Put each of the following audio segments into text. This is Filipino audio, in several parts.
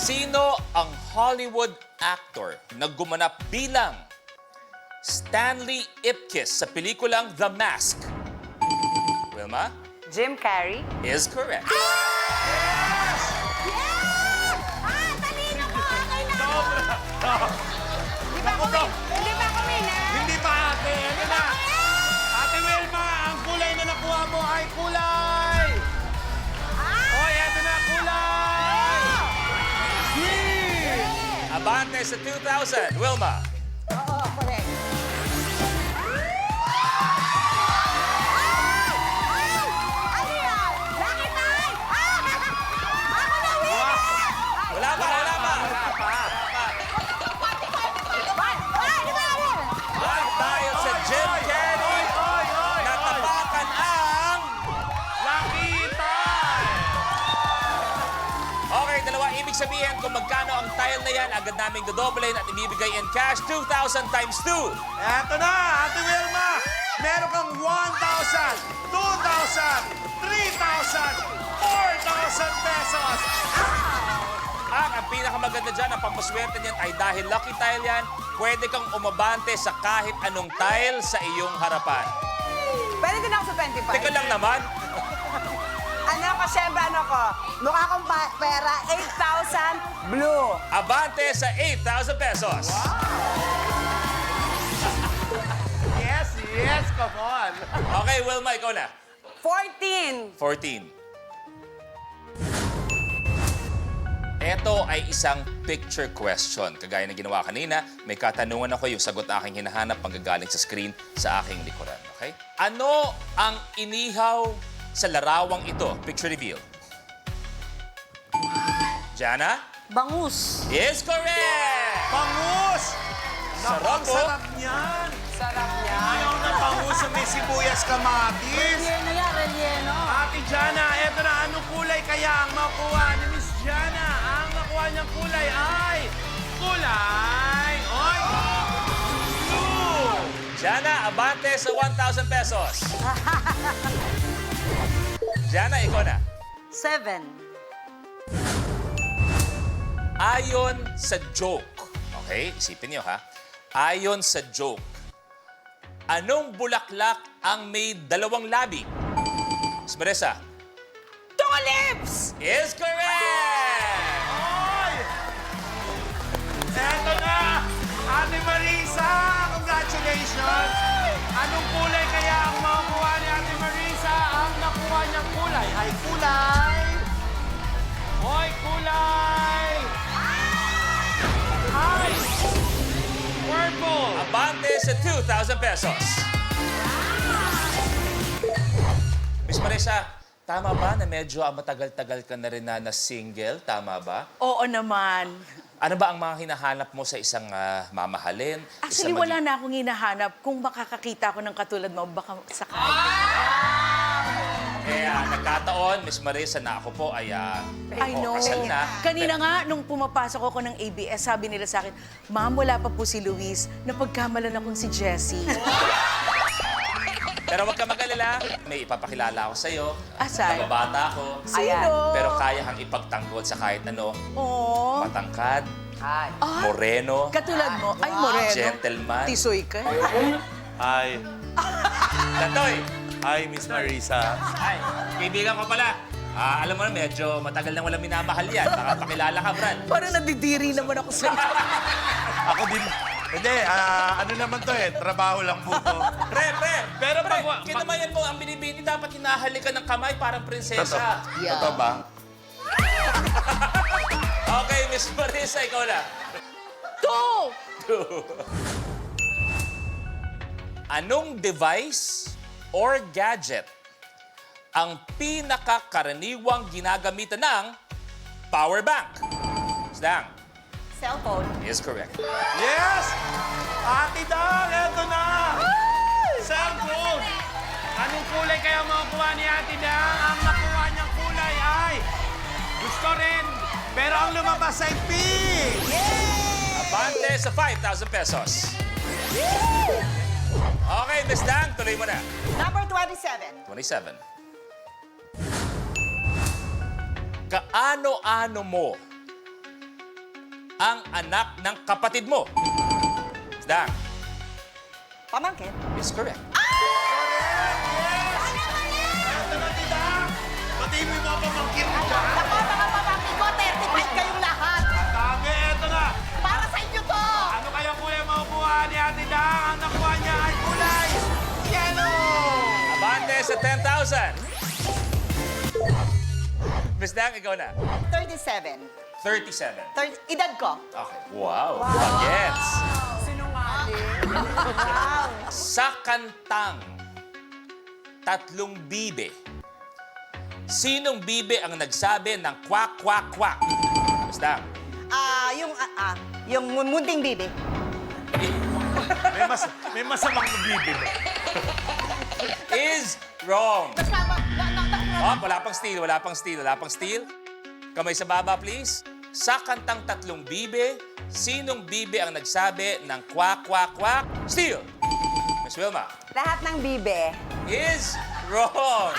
Sino ang Hollywood actor na gumanap bilang Stanley Ipkiss sa pelikulang The Mask? Wilma Jim Carrey. is correct. Yes! Talino ko! Okay na! Hindi ba ako winner? Hindi pa ate. Ano na? Ate Wilma, ang kulay na nakuha mo ay kulay! Hoy, eto na, kulay! Green! Abante sa 2,000. Wilma. Oo, correct. Ano yan? Lucky time! Ako na winner! Wala pa, wala pa. Di ba ako? Dahil sa Jim Carrey, natapakan ang... Lucky time! Okay, dalawa. Ibig sabihin kung magkano ang tile na yan, agad naming dodoblein at ibibigay in cash 2,000 times 2. Eto na, Ate Wilma! Meron kang 1,000, 2,000, 3,000, 4,000 pesos! Ang pinakamaganda dyan, ang pampaswerte niyan ay dahil lucky tile yan, pwede kang umabante sa kahit anong tile sa iyong harapan. Pwede din ako sa 25. Teka lang naman. Ano ko, syempre, ano ko? Mukha kong pera, 8,000 blue. Abante sa 8,000 pesos. Yes, come on! Okay, Wilma, ikaw na. 14. 14. Ito ay isang picture question. Kagaya na ginawa kanina, may katanungan ako, yung sagot na aking hinahanap panggagaling sa screen sa aking likuran. Okay? Ano ang inihaw sa larawang ito? Picture reveal. Jana? Bangus. Is correct! Bangus! Sarap po. Sarap niyan! Sarap niya. Ayaw na bangus sa may sibuyas kamatis! Relleno yan, relleno. Ate Jana, eto na, anong kulay kaya ang makuha ni Miss Jana? Ang nakuha niyang kulay ay... Kulay! Oy! Blue! Jana, abante sa 1,000 pesos. Jana, ikaw na. 7. Ayon sa joke, okay, isipin niyo ha, ayon sa joke, anong bulaklak ang may dalawang labi? Miss Marissa? Tulips! Is correct! Oy! Eto na! Ate Marisa, congratulations! Anong kulay kaya ang makukuha ni Ate Marisa? Ang nakuha niyang kulay ay kulay... Hoy, kulay! Ay! Purple! Abante sa 2,000 pesos. Miss Marissa, tama ba na medyo matagal-tagal ka na rin na single? Tama ba? Oo naman. Ano ba ang mga hinahanap mo sa isang mamahalin? Actually, Isang wala na akong hinahanap. Kung makakakita ako ng katulad mo, baka sakali. Nagkataon, Miss Marissa, na ako po ay I know. kasal na. Kanina nga, nung pumapasok ako ng ABS, sabi nila sa akin, Ma'am, wala pa po si Luis. Napagkamalan akong si Jessie. Pero huwag ka mag-alala, may ipapakilala ako sa'yo. Asan? Nababata ako. Sino? Pero kaya kang ipagtanggol sa kahit ano. Oo. Matangkad, Ay. moreno, Katulad mo. Ay, Moreno. gentleman. Tisoy ka. Ay, Tatoy! ay, Miss Marisa. Ay, kaibigan ko pala. Alam mo na, medyo matagal nang walang minamahal yan. Baka pakilala ka, Brad. Parang nadidiri naman ako sa'yo. Ako din. Hindi, ano naman to eh, trabaho lang po to. Pre! Pero Pre, pag- kinamayan mo ang binibini, dapat hinahalikan ng kamay parang prinsesa. Totoo ba? Okay, Miss Marissa, ikaw na. 2. Anong device or gadget ang pinakakaraniwang ginagamitan ng power bank? Slang Cellphone. is correct. Yes! Ate Dang, eto na! Cellphone! Anong kulay kaya makukuha ni Ate Dang? Ang nakuha niyang kulay ay... Gusto rin, pero ang lumabas ay pink! Abante sa 5,000 pesos. Okay, Miss Dang, tuloy mo na. Number 27. 27. Kaano-ano mo ang anak ng kapatid mo? Miss Dang Pamangkin. is correct. Eto na, Tidang! Batiin mo yung mga pamangkin mo dyan. Ako, mga pamangkin ko, 35 kayong lahat. Ang dami, eto na. Para sa inyo to. Ano kaya kulay makukuha ni Ate Dang? Ang nakuha niya ay kulay yellow! Abante sa 10,000. Miss Dang, ikaw na. 37. 37. Edad ko. Okay. Wow. Bagets. Sinungaling. Sa kantang Tatlong Bibe, sinong bibe ang nagsabi ng kwak, kwak, kwak? Miss Dang. Yung munting bibi. May masamang bibi ba? Is wrong. Kasama, Oh, wala pang steal, wala pang steal, wala pang steal. Kamay sa baba, please. Sa kantang Tatlong Bibe, sinong bibe ang nagsabi ng kwak, kwak, kwak? Steal. Miss Wilma. Lahat ng bibe. Is wrong.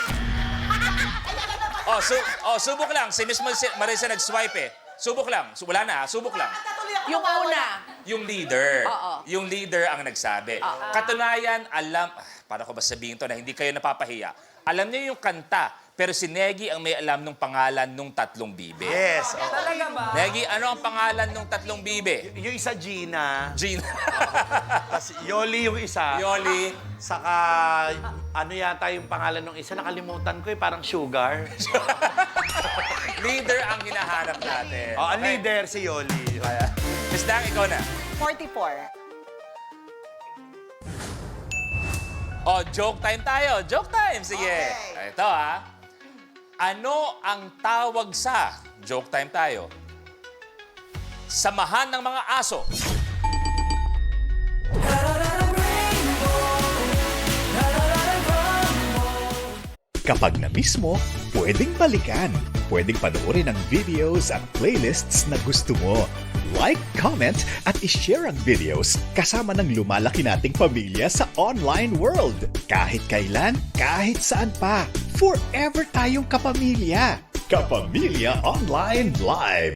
Subok lang. Si Miss Marisa nag-swipe eh. Subok lang. Wala na, subok lang. Yung una. Yung leader. Oo. Yung leader ang nagsabi. Katunayan, para ko ba sabihin to na hindi kayo napapahiya. Alam niyo yung kanta, pero si Negi ang may alam ng pangalan ng Tatlong Bibe. Yes. Talaga ba? Negi, ano ang pangalan ng Tatlong Bibe? Yung isa Gina, Gina. tapos Yoli yung isa. Yoli. Saka, ano yata yung pangalan ng isa? Nakalimutan ko eh, parang Sugar. Leader ang hinahanap natin. Oh, ang leader si Yoli. Miss Dang, ikaw na. 44. Oh, joke time tayo. Joke time. Sige. Okay. Ito ha. Ano ang tawag sa, joke time tayo, samahan ng mga aso? Kapag na-miss mo, pwedeng balikan. Pwedeng panoorin ang videos at playlists na gusto mo. Like, comment, at ishare ang videos kasama ng lumalaki nating pamilya sa online world. Kahit kailan, kahit saan pa. Forever tayong kapamilya. Kapamilya Online Live.